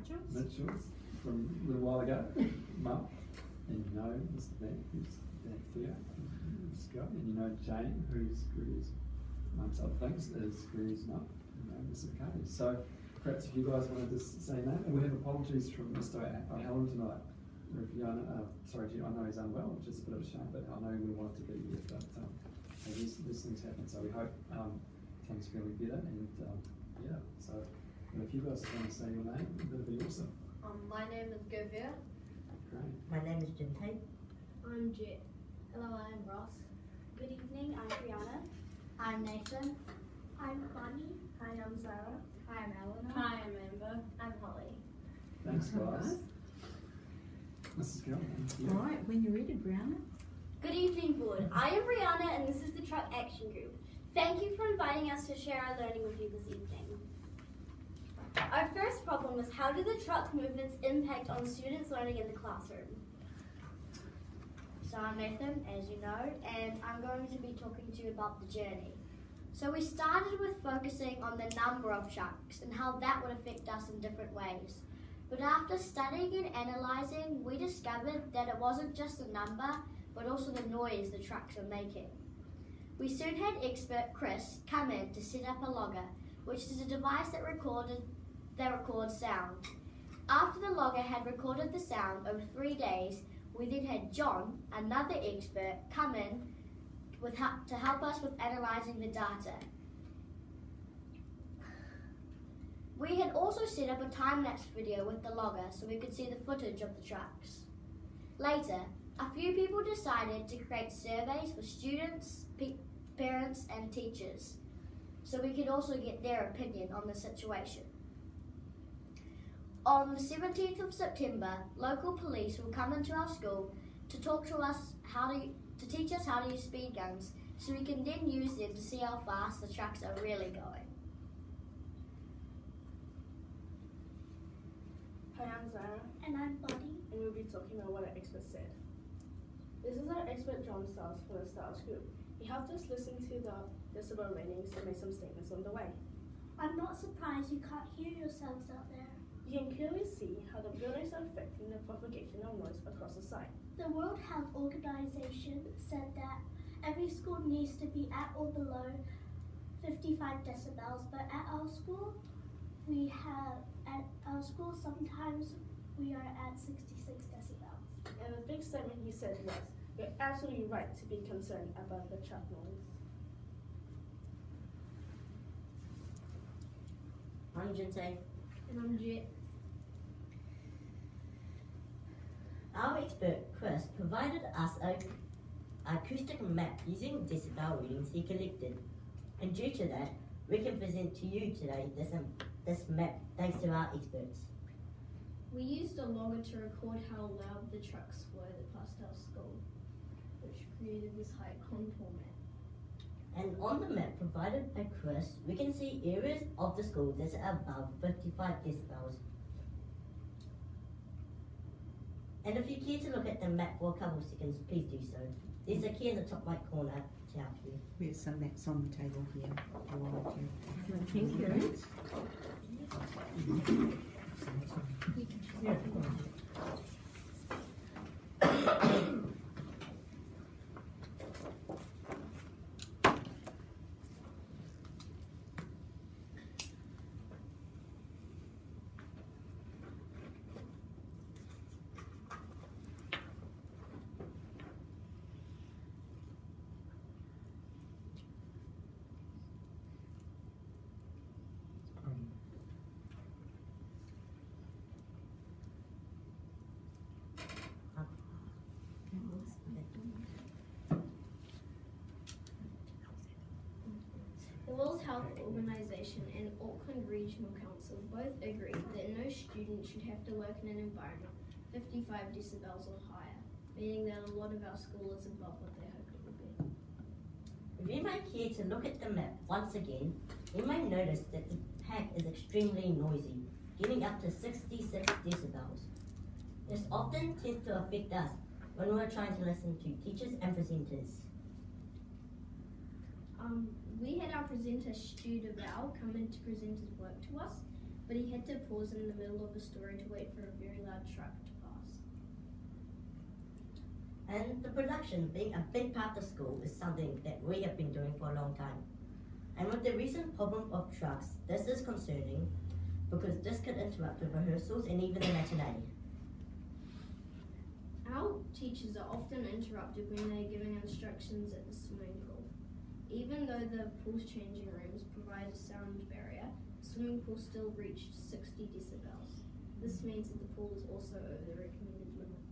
Mitchells from a little while ago, Mum. And you know Mr. Ben, who's there here, who's got, and you know Jane, who's Grudy's, amongst other things, is Grudy's mum, you know, Mrs. McCarthy. So perhaps if you guys want to just say that, and we have apologies from Mr. Allen tonight. Sorry, I know he's unwell, which is a bit of a shame, but I know we wanted to be here, but these things happen, so we hope Tim's feeling better, and yeah, so if you guys want to say your name, that'd be awesome. My name is Govia. Great. My name is Jim Tate. I'm Jet. Hello, I'm Ross. Good evening, I'm Brianna. I'm Nathan. I'm Bonnie. Hi, I'm Zara. I'm Eleanor. Hi, I'm Amber. I'm Holly. Thanks, guys. Mrs. Gill, thank you. All right, when you're ready, Brianna. Good evening, board. I am Brianna, and this is the Truck Action Group. Thank you for inviting us to share our learning with you this evening. Our first problem was, how do the truck movements impact on students' learning in the classroom? So I'm Nathan, as you know, and I'm going to be talking to you about the journey. So we started with focusing on the number of trucks and how that would affect us in different ways. But after studying and analysing, we discovered that it wasn't just the number, but also the noise the trucks were making. We soon had expert Chris come in to set up a logger, which is a device that records sound. After the logger had recorded the sound over 3 days, we then had John, another expert, come in to help us with analysing the data. We had also set up a time-lapse video with the logger so we could see the footage of the trucks. Later, a few people decided to create surveys for students, parents and teachers so we could also get their opinion on the situation. On the 17th of September, local police will come into our school to talk to us to teach us how to use speed guns so we can then use them to see how fast the trucks are really going. Hi, I'm Zara, And I'm Bonnie. and we'll be talking about what our expert said. This is our expert John Stiles from the Stiles Group. He helped us listen to the decibel ratings and made some statements on the way. I'm not surprised you can't hear yourselves out there. You can clearly see how the buildings are affecting the propagation of noise across the site. The World Health Organization said that every school needs to be at or below 55 decibels, but at our school, sometimes we are at 66 decibels. And the big statement he said was, "You're absolutely right to be concerned about the truck noise." I'm Jim Tate. And I'm Jet. Our expert, Chris, provided us an acoustic map using decibel readings he collected. And due to that, we can present to you today this map thanks to our experts. We used a logger to record how loud the trucks were that passed our school, which created this height contour map. And on the map provided by Chris, we can see areas of the school that are above 55 decibels. And if you care to look at the map for a couple of seconds, please do so. There's a key in the top right corner to help you. We have some maps on the table here. If you want to. Thank you. The World Health Organization and Auckland Regional Council both agreed that no student should have to work in an environment 55 decibels or higher, meaning that a lot of our school is above what they hoped it would be. If you may care to look at the map once again, you may notice that the pack is extremely noisy, getting up to 66 decibels. This often tends to affect us when we're trying to listen to teachers and presenters. We had our presenter Stu DeVal come in to present his work to us, but he had to pause in the middle of a story to wait for a very loud truck to pass. And the production being a big part of the school is something that we have been doing for a long time. And with the recent problem of trucks, this is concerning because this could interrupt the rehearsals and even the matinee. Our teachers are often interrupted when they are giving instructions at the swimming pool. Even though the pool's changing rooms provide a sound barrier, the swimming pool still reached 60 decibels. This means that the pool is also over the recommended limit.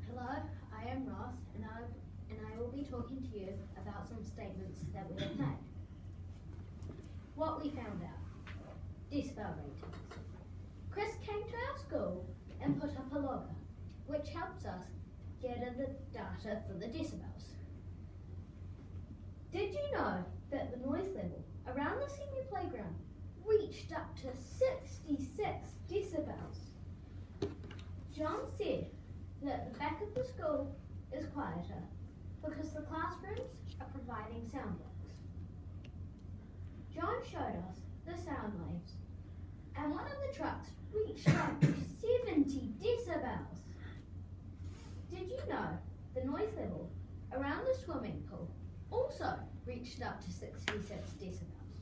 Hello, I am Ross, and I will be talking to you about some statements that we have made. What we found out. Decibel ratings. Chris came to our school and put up a logger, which helps us get the data for the decibels. Did you know that the noise level around the senior playground reached up to 66 decibels? John said that the back of the school is quieter because the classrooms are providing sound blocks. John showed us the sound waves, and one of the trucks reached up to 70 decibels. Did you know the noise level around the swimming pool also reached up to 66 decibels?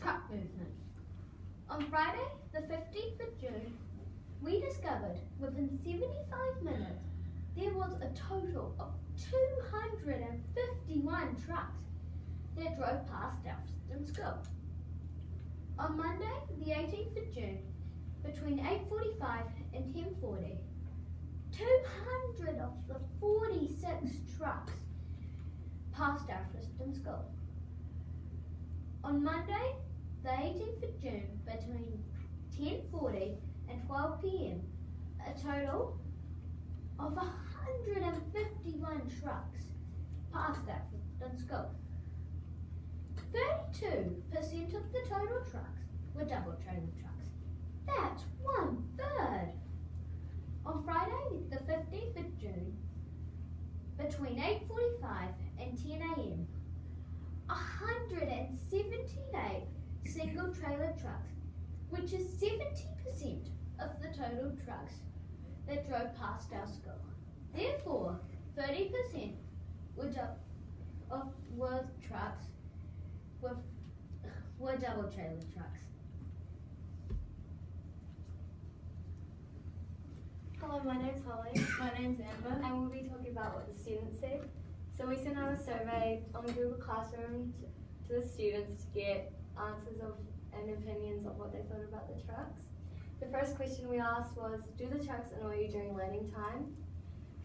Truck movement. On Friday, the 15th of June, we discovered within 75 minutes there was a total of 251 trucks that drove past Alfredton School. On Monday, the 18th of June, between 8:45 and 10:40, 200 of the 46 trucks passed Alfredton School. On Monday, the 18th of June, between 10:40 and 12 p.m, a total of 151 trucks passed Alfredton School. 32% of the total trucks were double trailer trucks. That's 1/3. On Friday, the 15th of June, between 8:45 and 10 a.m, 178 single trailer trucks, which is 70% of the total trucks that drove past our school. Therefore, 30% were trucks were double trailer trucks. Hello, my name's Holly. My name's Amber, and we'll be talking about what the students said. So we sent out a survey on Google Classroom to the students to get answers of and opinions of what they thought about the trucks. The first question we asked was, do the trucks annoy you during learning time?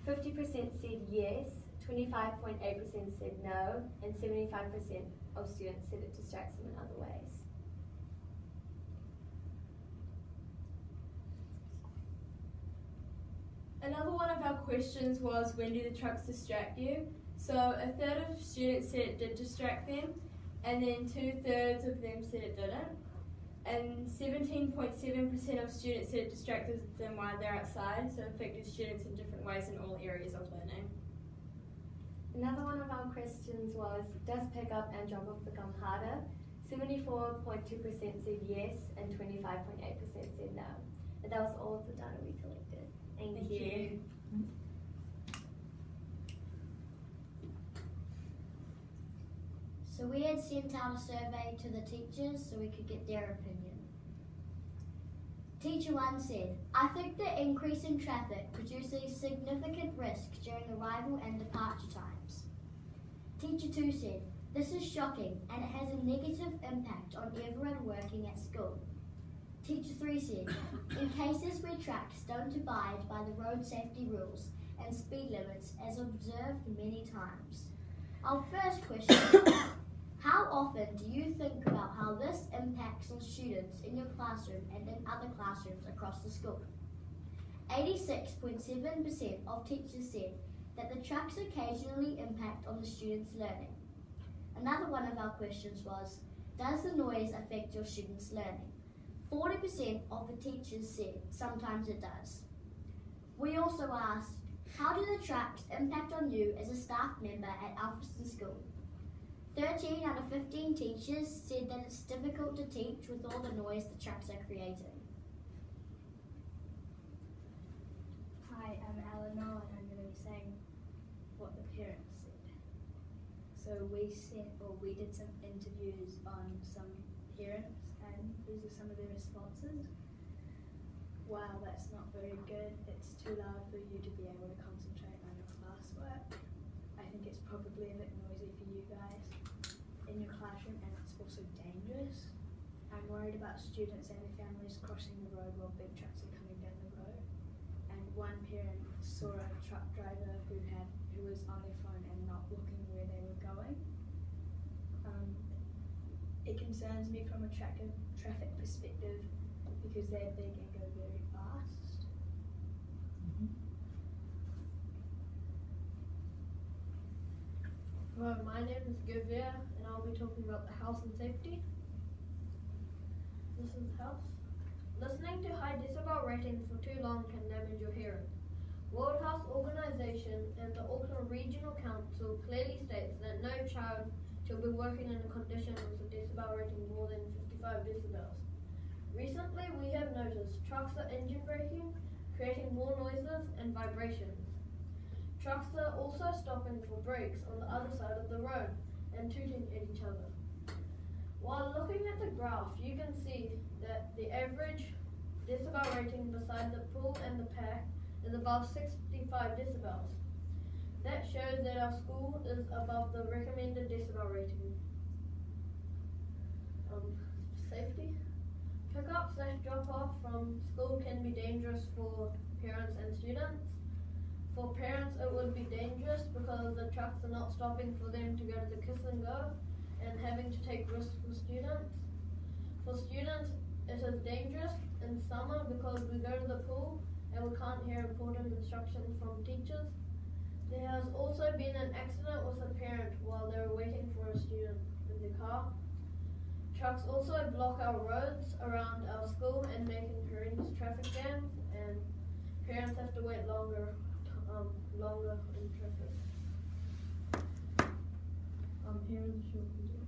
50% said yes, 25.8% said no, and 75% of students said it distracts them in other ways. Another one of our questions was, when do the trucks distract you? So a third of students said it did distract them, and then 2/3 of them said it didn't. And 17.7% of students said it distracted them while they're outside, so affected students in different ways in all areas of learning. Another one of our questions was, does pick up and drop off become harder? 74.2% said yes, and 25.8% said no. And that was all of the data we collected. Thank you. So we had sent out a survey to the teachers so we could get their opinion. Teacher 1 said, I think the increase in traffic produces significant risk during arrival and departure times. Teacher 2 said, this is shocking and it has a negative impact on everyone working at school. Teacher 3 said, in cases where trucks don't abide by the road safety rules and speed limits as observed many times. Our first question was, how often do you think about how this impacts on students in your classroom and in other classrooms across the school? 86.7% of teachers said that the trucks occasionally impact on the students' learning. Another one of our questions was, does the noise affect your students' learning? 40% of the teachers said sometimes it does. We also asked, how do the trucks impact on you as a staff member at Alfredton School? 13 out of 15 teachers said that it's difficult to teach with all the noise the trucks are creating. Hi, I'm Eleanor and I'm going to be saying what the parents said. So we did some interviews on some parents and these are some of their responses. Wow, that's not very good. It's too loud for you to be able to concentrate on your classwork. I think it's probably a bit noisy for you guys in your classroom and it's also dangerous. I'm worried about students and their families crossing the road while big trucks are coming down the road. And one parent saw a truck driver who was on their phone and not looking where they were going. It concerns me from a traffic perspective because they're big and go very fast. Hello, my name is Govia and I'll be talking about the house and safety. This is the house. Listening to high decibel ratings for too long can damage your hearing. World Health Organization and the Auckland Regional Council clearly states that no child shall be working in a condition with a decibel rating more than 55 decibels. Recently, we have noticed trucks are engine braking, creating more noises and vibrations. Trucks are also stopping for brakes on the other side of the road and tooting at each other. While looking at the graph, you can see that the average decibel rating beside the pool and the pack is above 65 decibels. That shows that our school is above the recommended decibel rating. Safety. Pickup/drop-off from school can be dangerous for parents and students. For parents, it would be dangerous because the trucks are not stopping for them to go to the kiss and go and having to take risks for students. For students, it is dangerous in summer because we go to the pool and we can't hear important instructions from teachers. There has also been an accident with a parent while they were waiting for a student in the car. Trucks also block our roads around our school and making horrendous traffic jams, and parents have to wait longer in traffic. Here is the short video.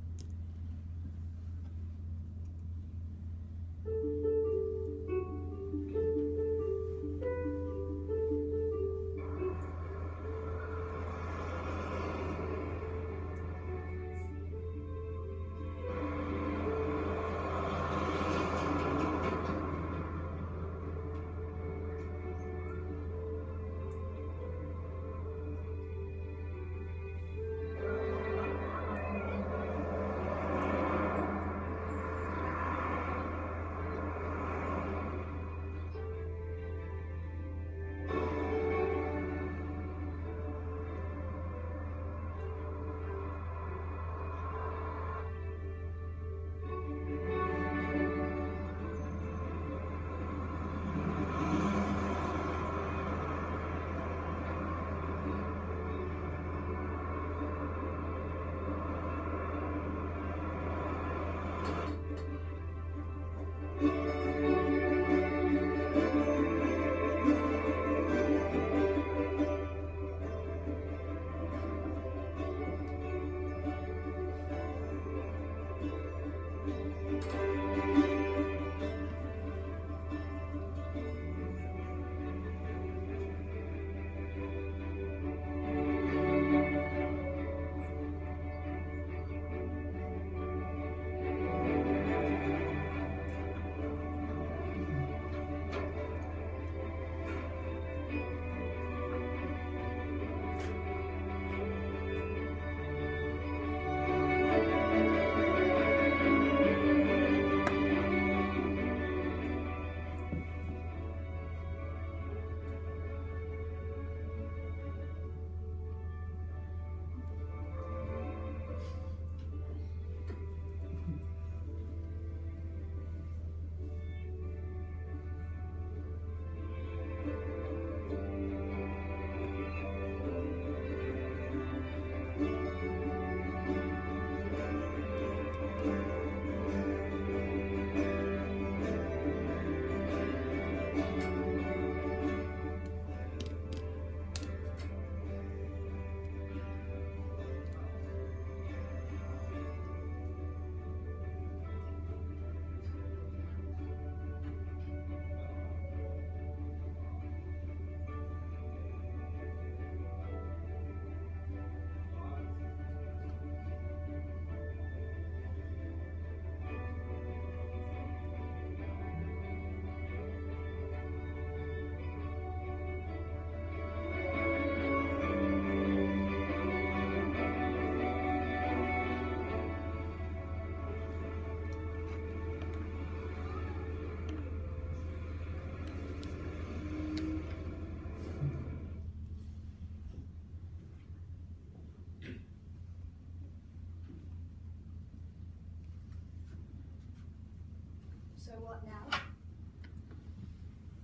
So what now?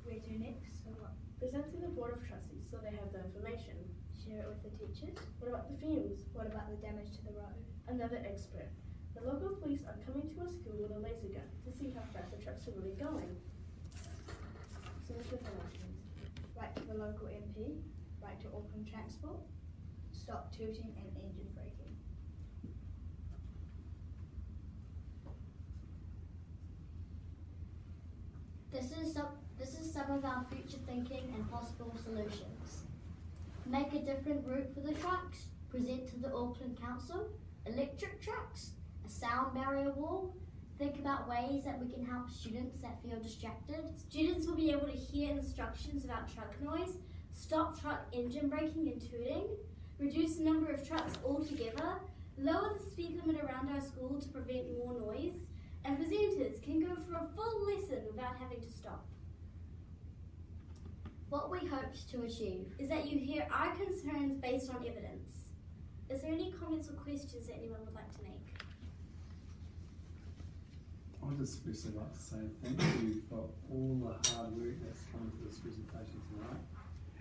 Where to next? So what? Present to the Board of Trustees so they have the information. Share it with the teachers? What about the fumes? What about the damage to the road? Another expert. The local police are coming to our school with a laser gun to see how fast the trucks are really going. So what's your information? Write to the local MP, write to Auckland Transport, stop tooting and engine braking. This is some of our future thinking and possible solutions. Make a different route for the trucks, present to the Auckland Council, electric trucks, a sound barrier wall. Think about ways that we can help students that feel distracted. Students will be able to hear instructions about truck noise, stop truck engine braking and tooting, reduce the number of trucks altogether, lower the speed limit around our school to prevent more noise, and presenters can go for a full lesson without having to stop. What we hoped to achieve Is that you hear our concerns based on evidence. Is there any comments or questions that anyone would like to make? I'd just especially like to say thank you for all the hard work that's come into this presentation tonight.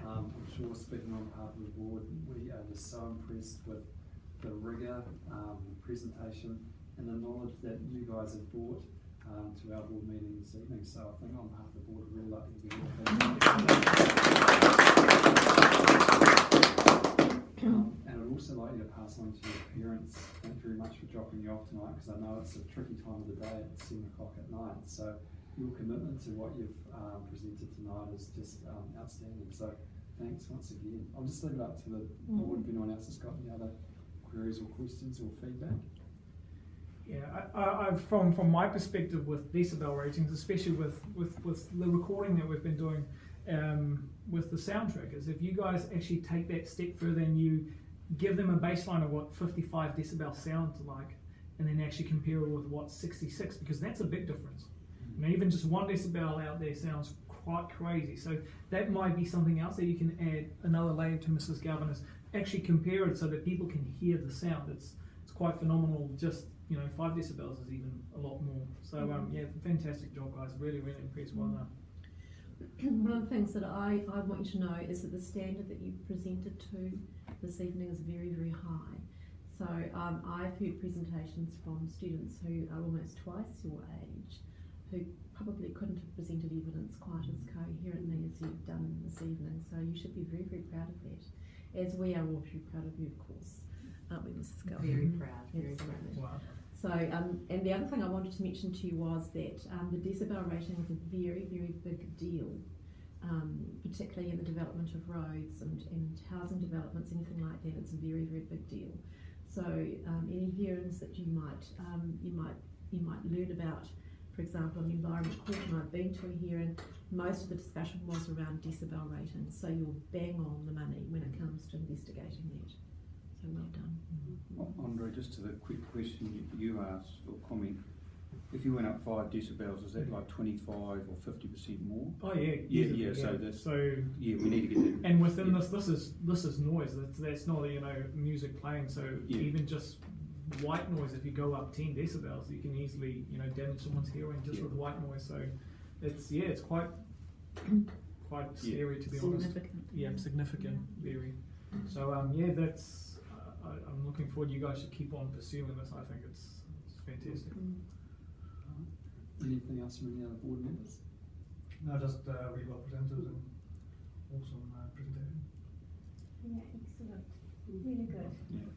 I'm sure, speaking on behalf of the board, we are just so impressed with the rigour, the presentation, and the knowledge that you guys have brought to our board meeting this evening. So I think on behalf of the board, I'd really like to give you all and I'd also like you to pass on to your parents. Thank you very much for dropping you off tonight, because I know it's a tricky time of the day at 7 o'clock at night. So your commitment to what you've presented tonight is just outstanding. So thanks once again. I'll just leave it up to the board if anyone else has got any other queries or questions or feedback. Yeah, I've from my perspective with decibel ratings, especially with the recording that we've been doing with the sound triggers, if you guys actually take that step further and you give them a baseline of what 55 decibel sounds like, and then actually compare it with what 66, because that's a big difference. You know, even just 1 decibel out there sounds quite crazy. So that might be something else that you can add another layer to, Mrs. Galvin, is actually compare it so that people can hear the sound. It's quite phenomenal. Just 5 decibels is even a lot more. So yeah, fantastic job, guys. Really impressed. Well done. One of the things that I want you to know is that the standard that you presented to this evening is very high. So I've heard presentations from students who are almost twice your age, who probably couldn't have presented evidence quite as coherently as you've done this evening. So you should be very proud of that, as we are all very proud of you, of course. Aren't we, Mrs. Galvin? Very proud. Very Absolutely. Wow. So, and the other thing I wanted to mention to you was that the decibel rating is a very big deal, particularly in the development of roads and housing developments, anything like that. It's a very big deal. So, any hearings that you might learn about, for example, in the Environment Court, and I've been to a hearing, most of the discussion was around decibel ratings. So you're bang on the money when it comes to investigating that. So well done. Andre, just to the quick question you asked or comment, if you went up 5 decibels, is that like 25 or 50% more? Oh yeah. Yeah. So that's we need to get that. And within this is noise. That's not music playing. So even just white noise, if you go up 10 decibels, you can easily damage someone's hearing just with white noise. So it's quite scary, to be honest. Significant. Yeah, significant, very. So that's. I'm looking forward. You guys should keep on pursuing this. I think it's fantastic. Anything else from any other board members? No, just really well presented and awesome presentation. Yeah, excellent. Really good. Yeah.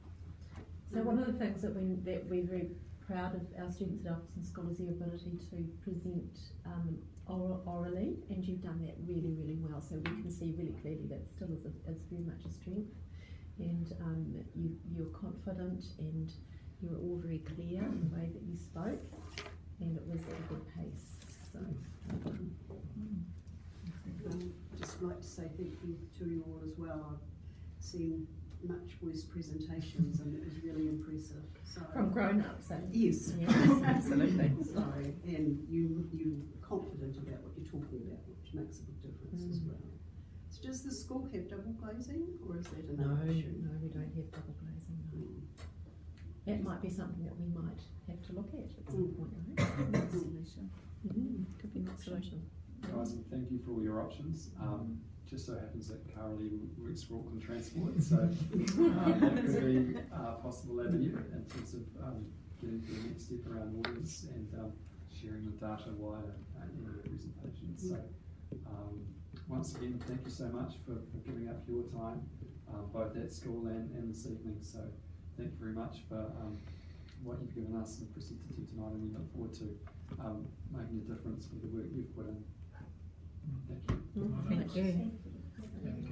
So one of the things that we're very proud of our students at Alfredson School is their ability to present orally, and you've done that really well. So we can see really clearly that still is very much a strength. And you're confident, and you were all very clear in the way that you spoke, and it was at a good pace. So, I'd just like to say thank you to you all as well. I've seen much worse presentations, and it was really impressive. So from grown-ups, yes, absolutely. So, and you're confident about what you're talking about, which makes a big difference as well. So does the school have double glazing, or is that another issue? No, we don't have double glazing. No. That might be something that we might have to look at some point, right? Absolutely. Guys, and thank you for all your options. Just so happens that Carolee works for Auckland Transport, so that could be a possible avenue in terms of getting to the next step around audience and sharing the data wider in your presentations. So once again, thank you so much for giving up your time, both at school and this evening. So thank you very much for what you've given us and presented to tonight, and we look forward to making a difference with the work you've put in. Thank you. Thank you.